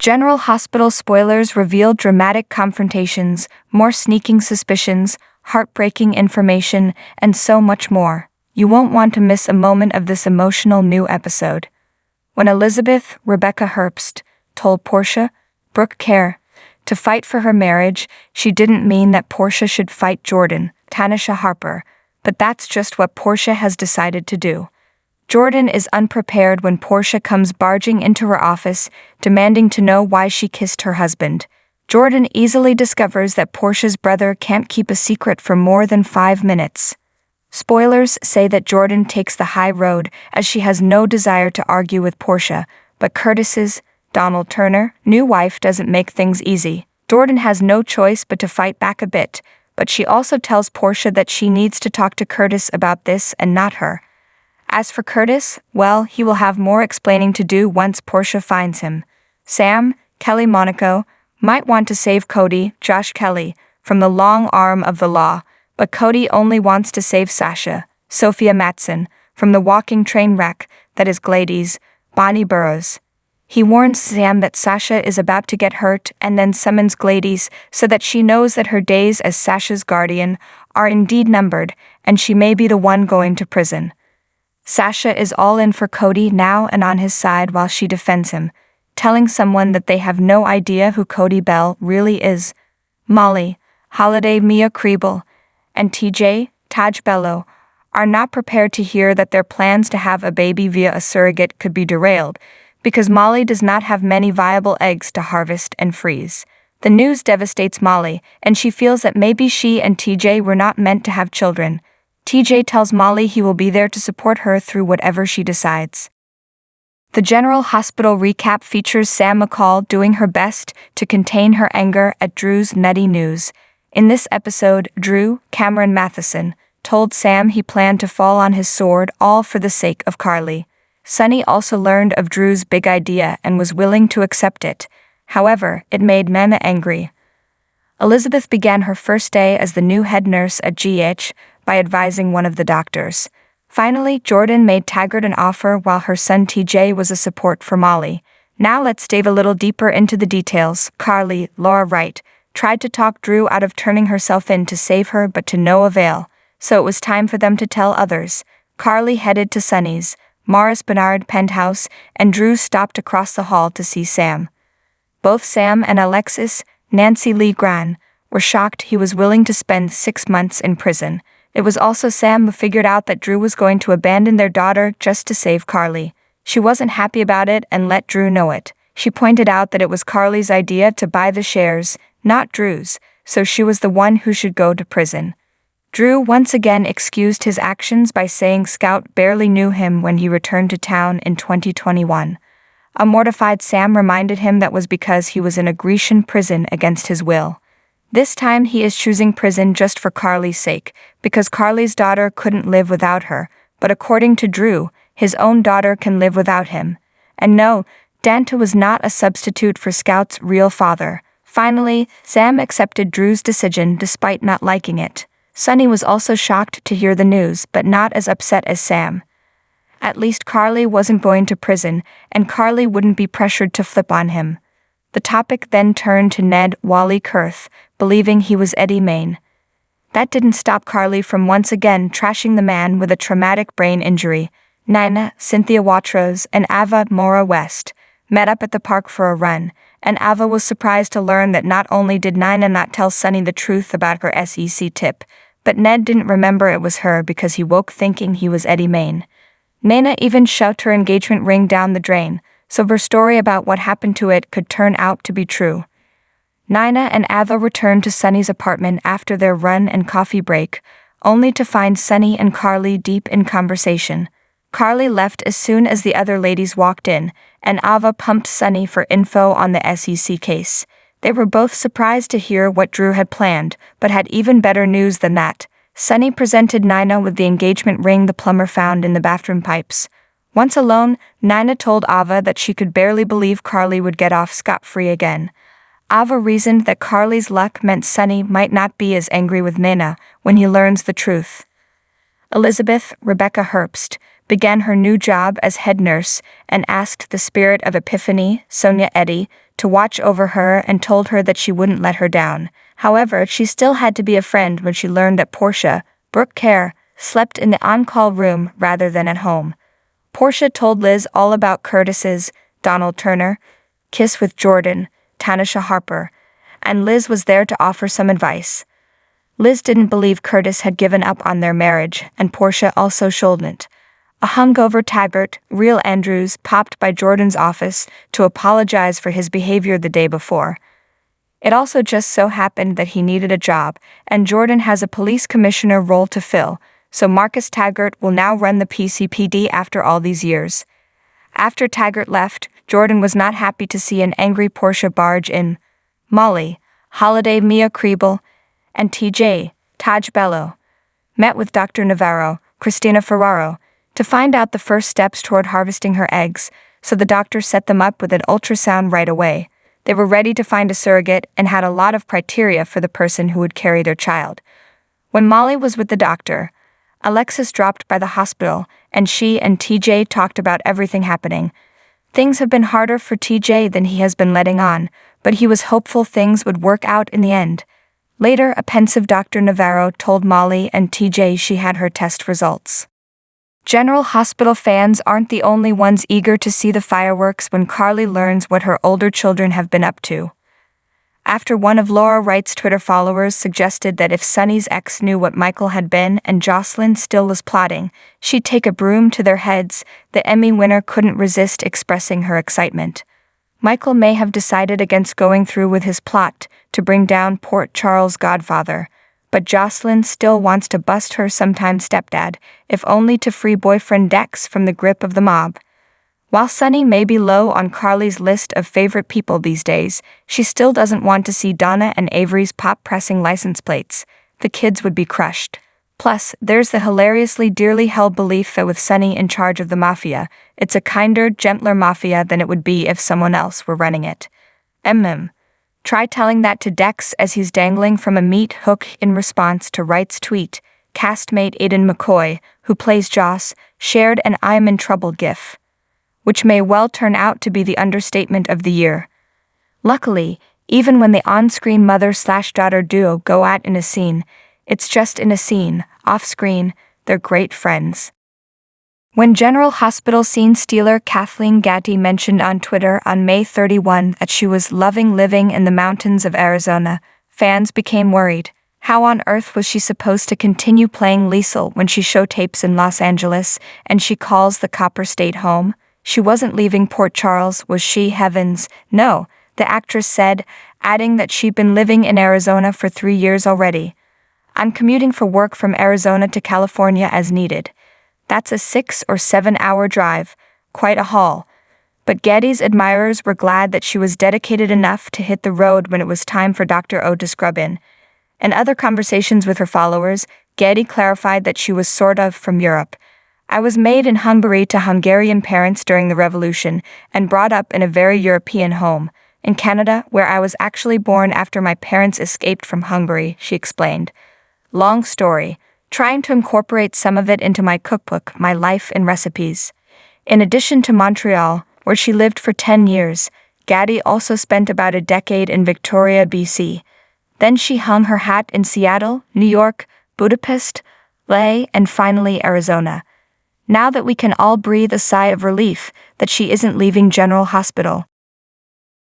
General Hospital spoilers reveal dramatic confrontations, more sneaking suspicions, heartbreaking information, and so much more. You won't want to miss a moment of this emotional new episode. When Elizabeth Rebecca Herbst told Portia Brooke Kerr to fight for her marriage, she didn't mean that Portia should fight Jordan, Tanisha Harper, but that's just what Portia has decided to do. Jordan is unprepared when Portia comes barging into her office, demanding to know why she kissed her husband. Jordan easily discovers that Portia's brother can't keep a secret for more than 5 minutes. Spoilers say that Jordan takes the high road as she has no desire to argue with Portia, but Curtis's, Donald Turner, new wife doesn't make things easy. Jordan has no choice but to fight back a bit, but she also tells Portia that she needs to talk to Curtis about this and not her. As for Curtis, well, he will have more explaining to do once Portia finds him. Sam, Kelly Monaco, might want to save Cody, Josh Kelly, from the long arm of the law, but Cody only wants to save Sasha, Sophia Matson, from the walking train wreck that is Gladys, Bonnie Burroughs. He warns Sam that Sasha is about to get hurt and then summons Gladys so that she knows that her days as Sasha's guardian are indeed numbered and she may be the one going to prison. Sasha is all in for Cody now and on his side while she defends him, telling someone that they have no idea who Cody Bell really is. Molly, Holiday Mia Kriebel, and TJ, Taj Bello, are not prepared to hear that their plans to have a baby via a surrogate could be derailed, because Molly does not have many viable eggs to harvest and freeze. The news devastates Molly, and she feels that maybe she and TJ were not meant to have children. TJ tells Molly he will be there to support her through whatever she decides. The General Hospital recap features Sam McCall doing her best to contain her anger at Drew's nutty news. In this episode, Drew, Cameron Matheson, told Sam he planned to fall on his sword all for the sake of Carly. Sunny also learned of Drew's big idea and was willing to accept it. However, it made Mena angry. Elizabeth began her first day as the new head nurse at GH by advising one of the doctors. Finally, Jordan made Taggart an offer while her son TJ was a support for Molly. Now let's dive a little deeper into the details. Carly, Laura Wright, tried to talk Drew out of turning herself in to save her but to no avail, so it was time for them to tell others. Carly headed to Sunny's, Morris Bernard penthouse, and Drew stopped across the hall to see Sam. Both Sam and Alexis, Nancy Lee Gran, were shocked he was willing to spend 6 months in prison. It was also Sam who figured out that Drew was going to abandon their daughter just to save Carly. She wasn't happy about it and let Drew know it. She pointed out that it was Carly's idea to buy the shares, not Drew's, so she was the one who should go to prison. Drew once again excused his actions by saying Scout barely knew him when he returned to town in 2021. A mortified Sam reminded him that was because he was in a Grecian prison against his will. This time he is choosing prison just for Carly's sake, because Carly's daughter couldn't live without her, but according to Drew, his own daughter can live without him. And no, Dante was not a substitute for Scout's real father. Finally, Sam accepted Drew's decision despite not liking it. Sunny was also shocked to hear the news, but not as upset as Sam. At least Carly wasn't going to prison, and Carly wouldn't be pressured to flip on him. The topic then turned to Ned Wally Kurth, believing he was Eddie Main. That didn't stop Carly from once again trashing the man with a traumatic brain injury. Nina, Cynthia Watros, and Ava Mora West met up at the park for a run, and Ava was surprised to learn that not only did Nina not tell Sunny the truth about her SEC tip, but Ned didn't remember it was her because he woke thinking he was Eddie Main. Nina even shoved her engagement ring down the drain, so her story about what happened to it could turn out to be true. Nina and Ava returned to Sunny's apartment after their run and coffee break, only to find Sunny and Carly deep in conversation. Carly left as soon as the other ladies walked in, and Ava pumped Sunny for info on the SEC case. They were both surprised to hear what Drew had planned, but had even better news than that. Sunny presented Nina with the engagement ring the plumber found in the bathroom pipes. Once alone, Nina told Ava that she could barely believe Carly would get off scot-free again. Ava reasoned that Carly's luck meant Sunny might not be as angry with Nina when he learns the truth. Elizabeth Rebecca Herbst began her new job as head nurse and asked the spirit of Epiphany, Sonia Eddy, to watch over her and told her that she wouldn't let her down. However, she still had to be a friend when she learned that Portia, Brooke Kerr, slept in the on-call room rather than at home. Portia told Liz all about Curtis's, Donald Turner, kiss with Jordan, Tanisha Harper, and Liz was there to offer some advice. Liz didn't believe Curtis had given up on their marriage, and Portia also shouldn't. A hungover Taggart, real Andrews, popped by Jordan's office to apologize for his behavior the day before. It also just so happened that he needed a job, and Jordan has a police commissioner role to fill, so Marcus Taggart will now run the PCPD after all these years. After Taggart left, Jordan was not happy to see an angry Portia barge in. Molly, Holiday Mia Kriebel, and TJ, Taj Bello, met with Dr. Navarro, Christina Ferraro, to find out the first steps toward harvesting her eggs, so the doctor set them up with an ultrasound right away. They were ready to find a surrogate and had a lot of criteria for the person who would carry their child. When Molly was with the doctor, Alexis dropped by the hospital, and she and TJ talked about everything happening. Things have been harder for TJ than he has been letting on, but he was hopeful things would work out in the end. Later, a pensive Dr. Navarro told Molly and TJ she had her test results. General Hospital fans aren't the only ones eager to see the fireworks when Carly learns what her older children have been up to. After one of Laura Wright's Twitter followers suggested that if Sonny's ex knew what Michael had been and Jocelyn still was plotting, she'd take a broom to their heads, the Emmy winner couldn't resist expressing her excitement. Michael may have decided against going through with his plot to bring down Port Charles' godfather, but Jocelyn still wants to bust her sometime stepdad, if only to free boyfriend Dex from the grip of the mob. While Sonny may be low on Carly's list of favorite people these days, she still doesn't want to see Donna and Avery's pop-pressing license plates. The kids would be crushed. Plus, there's the hilariously dearly held belief that with Sonny in charge of the mafia, it's a kinder, gentler mafia than it would be if someone else were running it. Try telling that to Dex as he's dangling from a meat hook in response to Wright's tweet. Castmate Aidan McCoy, who plays Joss, shared an "I'm in trouble" gif, which may well turn out to be the understatement of the year. Luckily, even when the on-screen mother-slash-daughter duo go at in a scene, it's just in a scene. Off-screen, they're great friends. When General Hospital scene stealer Kathleen Gatty mentioned on Twitter on May 31 that she was loving living in the mountains of Arizona, fans became worried. How on earth was she supposed to continue playing Liesl when she showtapes in Los Angeles and she calls the Copper State home? She wasn't leaving Port Charles, was she? Heavens, no, the actress said, adding that she'd been living in Arizona for 3 years already. I'm commuting for work from Arizona to California as needed. That's a 6 or 7 hour drive, quite a haul. But Getty's admirers were glad that she was dedicated enough to hit the road when it was time for Dr. O to scrub in. In other conversations with her followers, Getty clarified that she was sort of from Europe. I was made in Hungary to Hungarian parents during the revolution and brought up in a very European home. In Canada, where I was actually born after my parents escaped from Hungary, she explained. Long story. Trying to incorporate some of it into my cookbook, My Life in Recipes. In addition to Montreal, where she lived for 10 years, Gatty also spent about a decade in Victoria, BC. Then she hung her hat in Seattle, New York, Budapest, LA, and finally Arizona. Now that we can all breathe a sigh of relief that she isn't leaving General Hospital.